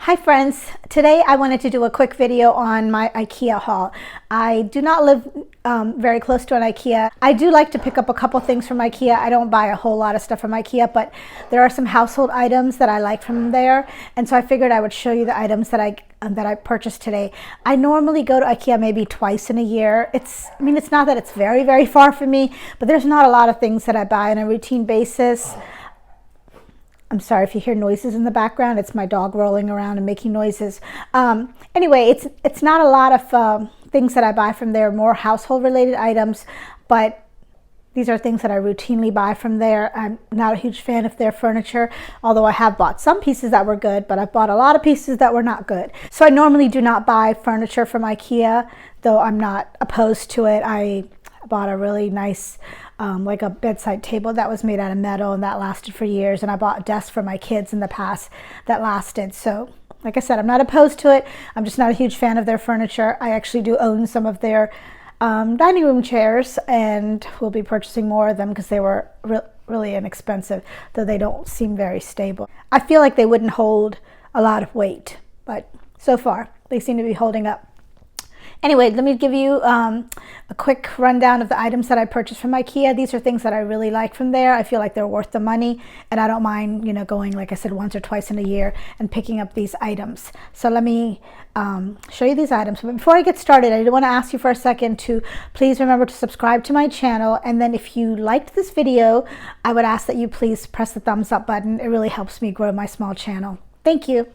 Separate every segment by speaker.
Speaker 1: Hi friends, today I wanted to do a quick video on my IKEA haul. I do not live very close to an IKEA. I do like to pick up a couple things from IKEA. I don't buy a whole lot of stuff from IKEA, but there are some household items that I like from there, and so I figured I would show you the items that I purchased today. I normally go to IKEA maybe twice in a year. It's not that it's very far from me, but there's not a lot of things that I buy on a routine basis. I'm sorry if you hear noises in the background. It's my dog rolling around and making noises. Anyway, it's not a lot of things that I buy from there, more household related items, but these are things that I routinely buy from there. I'm not a huge fan of their furniture, although I have bought some pieces that were good, but I've bought a lot of pieces that were not good. So I normally do not buy furniture from IKEA, though I'm not opposed to it. I bought a really nice like a bedside table that was made out of metal, and that lasted for years, and I bought a desk for my kids in the past that lasted. So like I said, I'm not opposed to it. I'm just not a huge fan of their furniture. I actually do own some of their dining room chairs, and we'll be purchasing more of them because they were really inexpensive, though they don't seem very stable. I feel like they wouldn't hold a lot of weight, but so far they seem to be holding up. Anyway, let me give you a quick rundown of the items that I purchased from IKEA. These are things that I really like from there. I feel like they're worth the money, and I don't mind, going, like I said, once or twice in a year and picking up these items. So let me show you these items. But before I get started, I do want to ask you for a second to please remember to subscribe to my channel. And then if you liked this video, I would ask that you please press the thumbs up button. It really helps me grow my small channel. Thank you.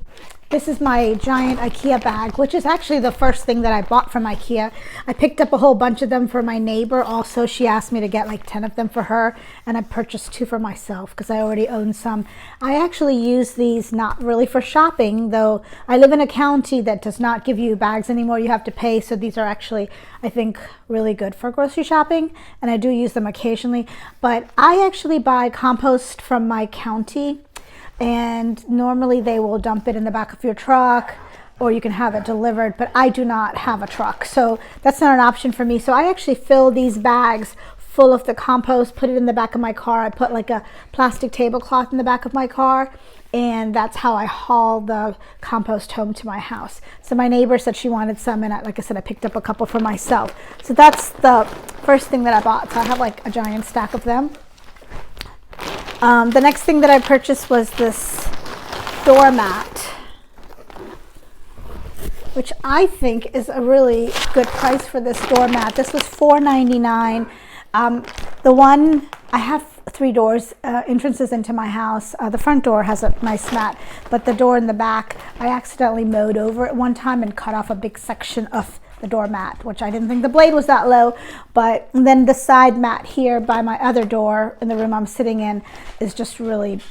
Speaker 1: This is my giant IKEA bag, which is actually the first thing that I bought from IKEA. I picked up a whole bunch of them for my neighbor. Also, she asked me to get like 10 of them for her, and I purchased 2 for myself because I already own some. I actually use these not really for shopping, though I live in a county that does not give you bags anymore. You have to pay, so these are actually, I think, really good for grocery shopping, and I do use them occasionally. But I actually buy compost from my county, and normally they will dump it in the back of your truck, or you can have it delivered, but I do not have a truck, so that's not an option for me. So I actually fill these bags full of the compost, put it in the back of my car. I put like a plastic tablecloth in the back of my car, and that's how I haul the compost home to my house. So my neighbor said she wanted some, and like I said, I picked up a couple for myself. So that's the first thing that I bought. So I have like a giant stack of them. The next thing that I purchased was this doormat, which I think is a really good price for this doormat. This was $4.99. The one, I have 3 doors, entrances into my house. The front door has a nice mat, but the door in the back, I accidentally mowed over it one time and cut off a big section of the doormat, which I didn't think the blade was that low. But then the side mat here by my other door in the room I'm sitting in is just really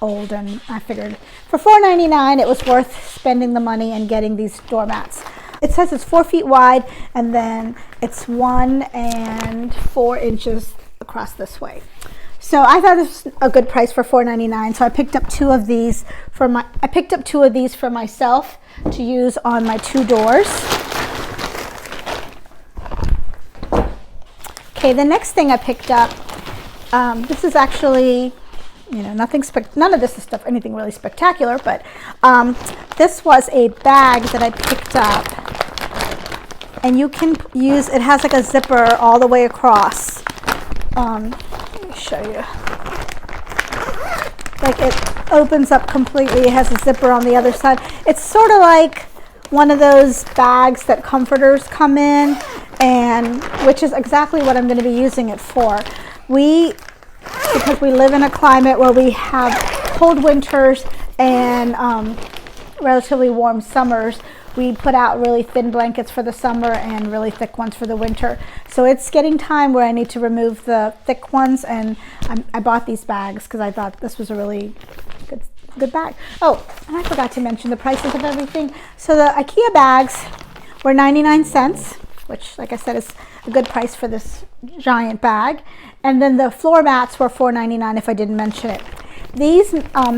Speaker 1: old, and I figured for $4.99 it was worth spending the money and getting these doormats. It says it's 4 feet wide, and then it's 1 and 4 inches across this way. So I thought this was a good price for $4.99. So I picked up 2 of these for myself to use on my 2 doors. Okay, the next thing I picked up, this is actually, none of this is anything really spectacular, but this was a bag that I picked up, and you can use, it has like a zipper all the way across. Let me show you. Like, it opens up completely. It has a zipper on the other side. It's sort of like one of those bags that comforters come in, and which is exactly what I'm going to be using it for. Because we live in a climate where we have cold winters and relatively warm summers, we put out really thin blankets for the summer and really thick ones for the winter. So it's getting time where I need to remove the thick ones, and I bought these bags because I thought this was a really good bag. Oh, and I forgot to mention the prices of everything. So the IKEA bags were 99 cents, which, like I said, is a good price for this giant bag. And then the floor mats were $4.99 if I didn't mention it. These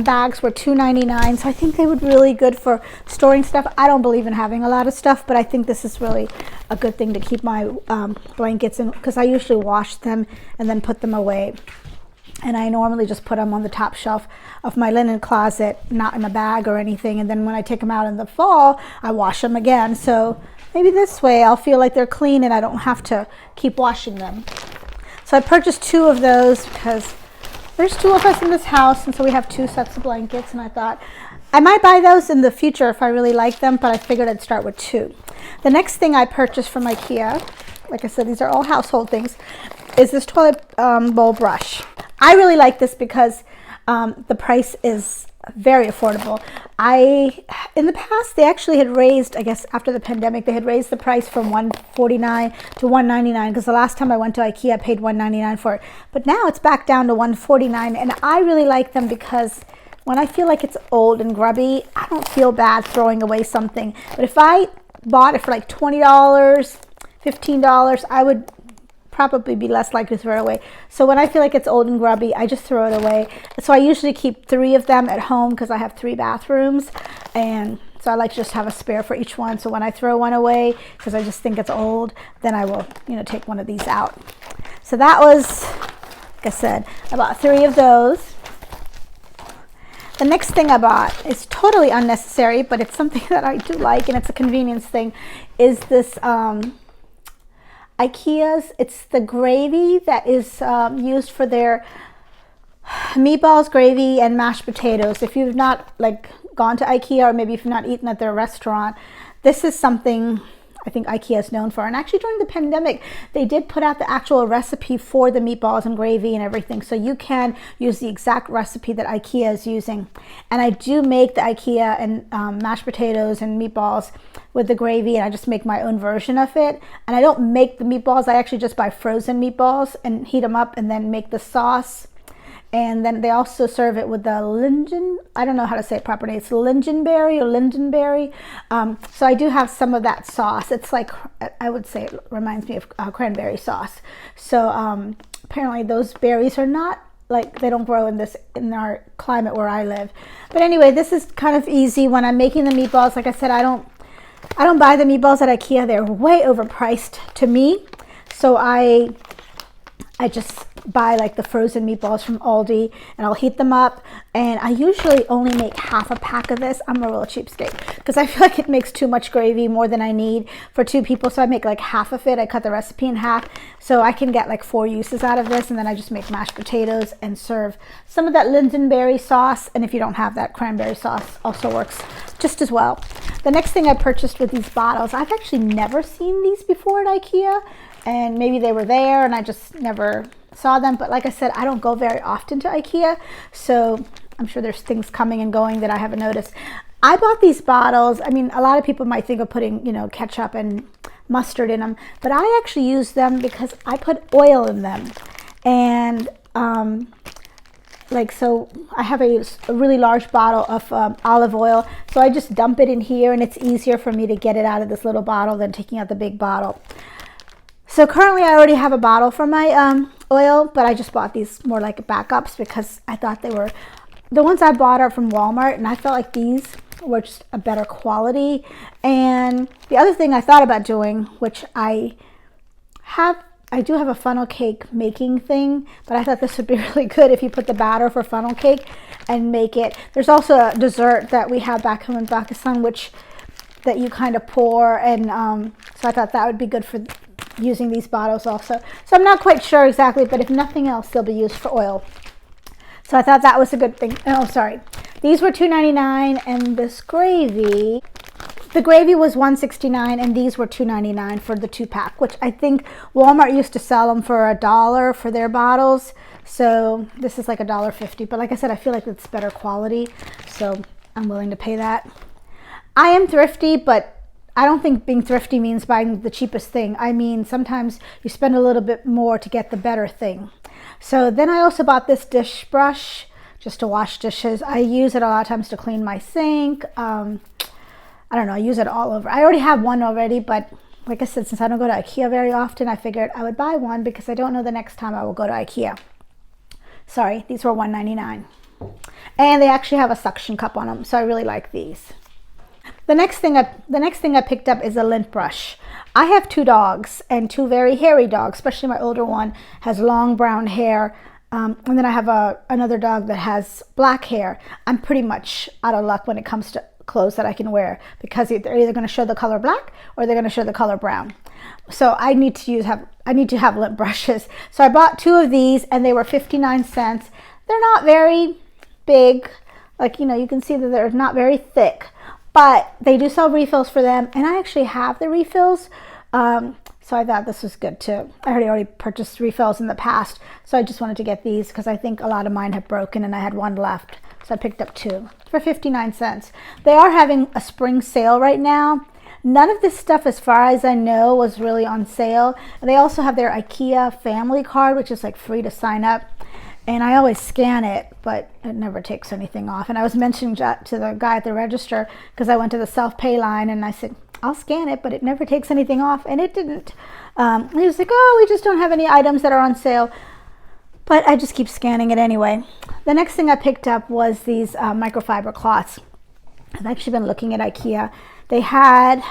Speaker 1: bags were $2.99, so I think they would be really good for storing stuff. I don't believe in having a lot of stuff, but I think this is really a good thing to keep my blankets in, because I usually wash them and then put them away. And I normally just put them on the top shelf of my linen closet, not in a bag or anything. And then when I take them out in the fall, I wash them again. So maybe this way I'll feel like they're clean and I don't have to keep washing them. So I purchased 2 of those because there's 2 of us in this house, and so we have 2 sets of blankets, and I thought I might buy those in the future if I really like them, but I figured I'd start with 2. The next thing I purchased from IKEA, like I said, these are all household things, is this toilet bowl brush. I really like this because the price is very affordable. In the past, they actually had raised, I guess after the pandemic, they had raised the price from $149 to $199, because the last time I went to IKEA, I paid $199 for it. But now it's back down to $149, and I really like them because when I feel like it's old and grubby, I don't feel bad throwing away something. But if I bought it for like $20, $15, I would probably be less likely to throw it away. So when I feel like it's old and grubby, I just throw it away. So I usually keep 3 of them at home because I have 3 bathrooms, and so I like to just have a spare for each one. So when I throw one away because I just think it's old, then I will, take one of these out. So that was, like I said, I bought 3 of those. The next thing I bought is totally unnecessary, but it's something that I do like, and it's a convenience thing, is this IKEA's, it's the gravy that is used for their meatballs, gravy, and mashed potatoes. If you've not gone to IKEA, or maybe if you've not eaten at their restaurant, this is something I think IKEA is known for. And actually during the pandemic, they did put out the actual recipe for the meatballs and gravy and everything. So you can use the exact recipe that IKEA is using. And I do make the IKEA and mashed potatoes and meatballs with the gravy, and I just make my own version of it. And I don't make the meatballs, I actually just buy frozen meatballs and heat them up and then make the sauce. And then they also serve it with the I don't know how to say it properly. It's lingonberry or lingonberry. So I do have some of that sauce. It's like, I would say it reminds me of cranberry sauce. So apparently those berries are not, they don't grow in our climate where I live. But anyway, this is kind of easy. When I'm making the meatballs, like I said, I don't buy the meatballs at IKEA. They're way overpriced to me. So I just buy the frozen meatballs from Aldi, and I'll heat them up, and I usually only make half a pack of this. I'm a real cheapskate because I feel like it makes too much gravy, more than I need for 2 people, so I make half of it. I cut the recipe in half so I can get 4 uses out of this, and then I just make mashed potatoes and serve some of that lingonberry sauce, and if you don't have that, cranberry sauce also works just as well. The next thing I purchased with these bottles, I've actually never seen these before at IKEA, and maybe they were there and I just never saw them, but like I said, I don't go very often to IKEA, so I'm sure there's things coming and going that I haven't noticed. I bought these bottles. I mean, a lot of people might think of putting, ketchup and mustard in them, but I actually use them because I put oil in them. And so I have a really large bottle of olive oil, so I just dump it in here, and it's easier for me to get it out of this little bottle than taking out the big bottle. So currently I already have a bottle for my oil, but I just bought these more like backups because I thought the ones I bought are from Walmart, and I felt like these were just a better quality. And the other thing I thought about doing, which I do have a funnel cake making thing, but I thought this would be really good if you put the batter for funnel cake and make it. There's also a dessert that we have back home in Pakistan, that you kind of pour, and so I thought that would be good for using these bottles also. So I'm not quite sure exactly, but if nothing else, they'll be used for oil. So I thought that was a good thing. Oh, sorry. These were $2.99, and this gravy, the gravy was $1.69, and these were $2.99 for the 2-pack, which I think Walmart used to sell them for $1 for their bottles. So this is like $1.50, but like I said, I feel like it's better quality, so I'm willing to pay that. I am thrifty, but I don't think being thrifty means buying the cheapest thing. I mean, sometimes you spend a little bit more to get the better thing. So then I also bought this dish brush just to wash dishes. I use it a lot of times to clean my sink. I don't know, I use it all over. I already have one already, but like I said, since I don't go to IKEA very often, I figured I would buy one because I don't know the next time I will go to IKEA. Sorry, these were $1.99. And they actually have a suction cup on them, so I really like these. The next thing I picked up is a lint brush. I have 2 dogs, and 2 very hairy dogs, especially my older one has long brown hair, And then I have another dog that has black hair. I'm pretty much out of luck when it comes to clothes that I can wear, because they're either going to show the color black or they're going to show the color brown. So I need to have lint brushes. So I bought 2 of these, and they were 59 cents. They're not very big. Like, you know, you can see that they're not very thick, but they do sell refills for them, and I actually have the refills. So I thought this was good too. I already purchased refills in the past, so I just wanted to get these because I think a lot of mine have broken and I had 1 left. So I picked up 2 for 59 cents. They are having a spring sale right now. None of this stuff, as far as I know, was really on sale. They also have their IKEA family card, which is like free to sign up. And I always scan it, but it never takes anything off. And I was mentioning that to the guy at the register because I went to the self-pay line and I said, I'll scan it, but it never takes anything off. And it didn't. He was like, oh, we just don't have any items that are on sale. But I just keep scanning it anyway. The next thing I picked up was these microfiber cloths. I've actually been looking at IKEA. They had,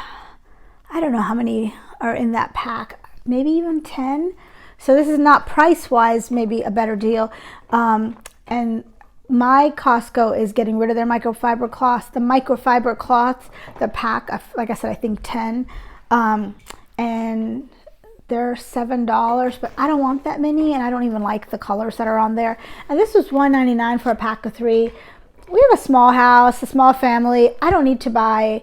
Speaker 1: I don't know how many are in that pack, maybe even 10. So this is not price-wise maybe a better deal. And my Costco is getting rid of their microfiber cloths. The microfiber cloths, the pack, like I said, I think 10. And they're $7, but I don't want that many, and I don't even like the colors that are on there. And this was $1.99 for a pack of 3. We have a small house, a small family. I don't need to buy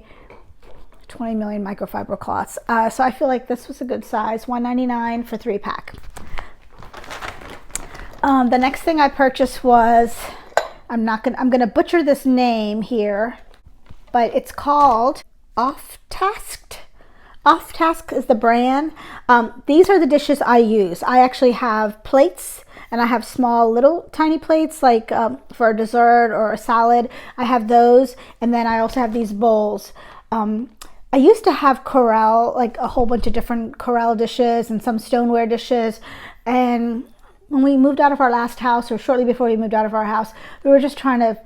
Speaker 1: 20 million microfiber cloths. So I feel like this was a good size, $1.99 for 3-pack. The next thing I purchased was, I'm gonna butcher this name here, but it's called Off-Task. Off-Task is the brand. These are the dishes I use. I actually have plates, and I have small little tiny plates like for a dessert or a salad. I have those, and then I also have these bowls. I used to have Corelle, like a whole bunch of different Corelle dishes and some stoneware dishes. And when we moved out of our last house, or shortly before we moved out of our house, we were just trying to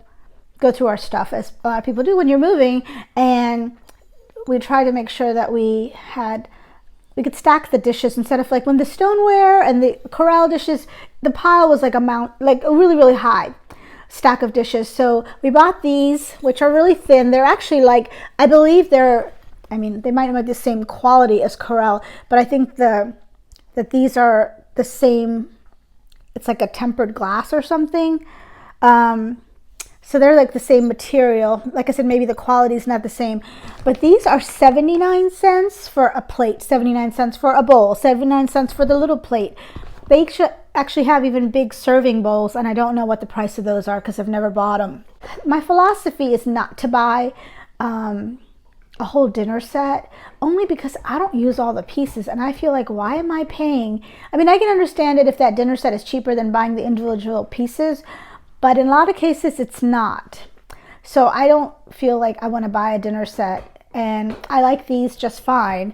Speaker 1: go through our stuff, as a lot of people do when you're moving. And we tried to make sure that we could stack the dishes instead of, like, when the stoneware and the Corelle dishes, the pile was like a really, really high stack of dishes. So we bought these, which are really thin. They're actually, like, I believe they might not be the same quality as Corelle, but I think that these are the same. It's like a tempered glass or something. So they're like the same material. Like I said, maybe the quality is not the same, but these are 79 cents for a plate, 79 cents for a bowl, 79 cents for the little plate. They actually have even big serving bowls, and I don't know what the price of those are because I've never bought them. My philosophy is not to buy a whole dinner set, only because I don't use all the pieces, and I feel like, why am I paying? I mean, I can understand it if that dinner set is cheaper than buying the individual pieces, but in a lot of cases it's not. So I don't feel like I want to buy a dinner set, and I like these just fine.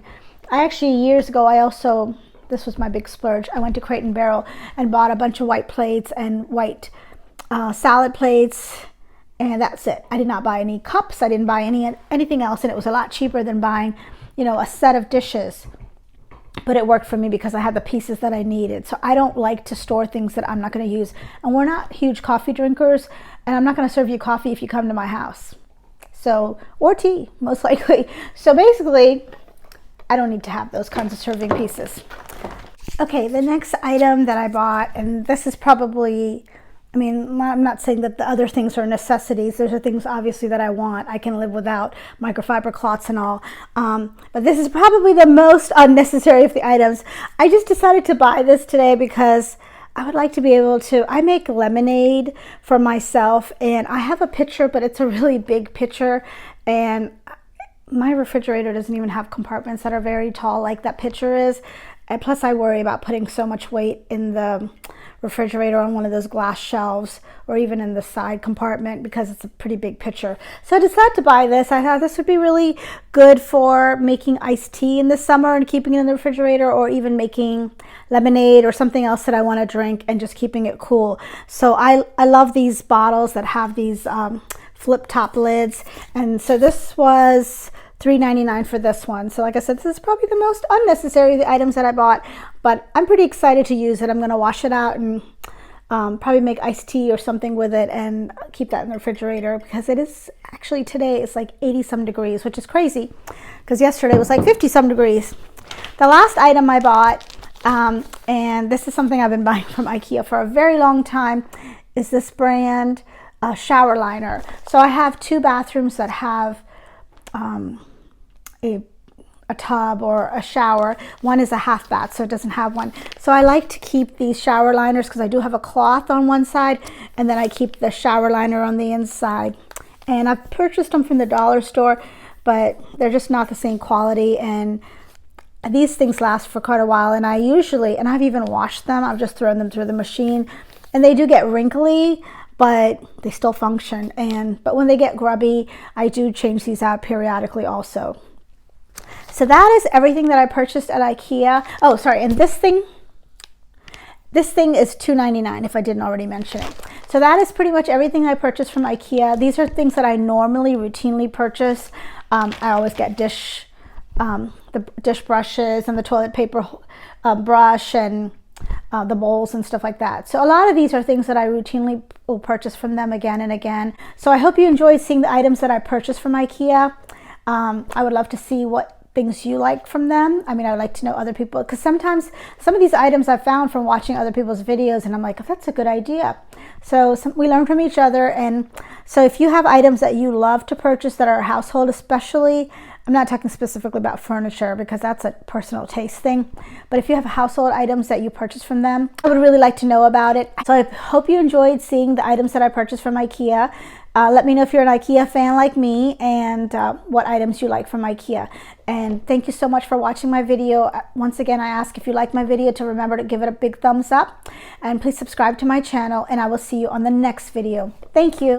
Speaker 1: I actually, years ago, this was my big splurge, I went to Crate and Barrel and bought a bunch of white plates and white salad plates, and that's it. I did not buy any cups. I didn't buy anything else, and it was a lot cheaper than buying, a set of dishes. But it worked for me because I had the pieces that I needed. So I don't like to store things that I'm not going to use. And we're not huge coffee drinkers, and I'm not going to serve you coffee if you come to my house. So, or tea, most likely. So basically, I don't need to have those kinds of serving pieces. Okay, the next item that I bought, and this is probably, I'm not saying that the other things are necessities. Those are things obviously that I want. I can live without microfiber cloths and all. But this is probably the most unnecessary of the items. I just decided to buy this today because I would like to be able to, I make lemonade for myself, and I have a pitcher, but it's a really big pitcher, and my refrigerator doesn't even have compartments that are very tall like that pitcher is. And plus I worry about putting so much weight in the refrigerator on one of those glass shelves or even in the side compartment because it's a pretty big pitcher. So I decided to buy this. I thought this would be really good for making iced tea in the summer and keeping it in the refrigerator, or even making lemonade or something else that I want to drink and just keeping it cool. So I love these bottles that have these flip top lids, and so this was $3.99 for this one. So like I said, this is probably the most unnecessary of the items that I bought, but I'm pretty excited to use it. I'm going to wash it out and probably make iced tea or something with it and keep that in the refrigerator, because it is actually, today it's like 80 some degrees, which is crazy because yesterday was like 50 some degrees. The last item I bought, and this is something I've been buying from IKEA for a very long time, is this brand shower liner. So I have 2 bathrooms that have a tub or a shower. One is a half bath, so it doesn't have one. So I like to keep these shower liners because I do have a cloth on one side, and then I keep the shower liner on the inside. And I've purchased them from the dollar store, but they're just not the same quality, and these things last for quite a while. And I've even washed them. I've just thrown them through the machine, and they do get wrinkly, but they still function. But when they get grubby, I do change these out periodically also. So that is everything that I purchased at IKEA. Oh, sorry, and this thing is $2.99 if I didn't already mention it. So that is pretty much everything I purchased from IKEA. These are things that I normally routinely purchase. I always get the dish brushes and the toilet paper brush and the bowls and stuff like that. So a lot of these are things that I routinely will purchase from them again and again. So I hope you enjoyed seeing the items that I purchased from IKEA. I would love to see what things you like from them. I mean, I would like to know other people, because sometimes some of these items I found from watching other people's videos, and I'm like, oh, that's a good idea. So we learn from each other. And so if you have items that you love to purchase that are household, especially, I'm not talking specifically about furniture because that's a personal taste thing, but if you have household items that you purchase from them, I would really like to know about it. So I hope you enjoyed seeing the items that I purchased from IKEA. Let me know if you're an IKEA fan like me, and what items you like from IKEA. And thank you so much for watching my video. Once again, I ask if you like my video to remember to give it a big thumbs up, and please subscribe to my channel, and I will see you on the next video. Thank you.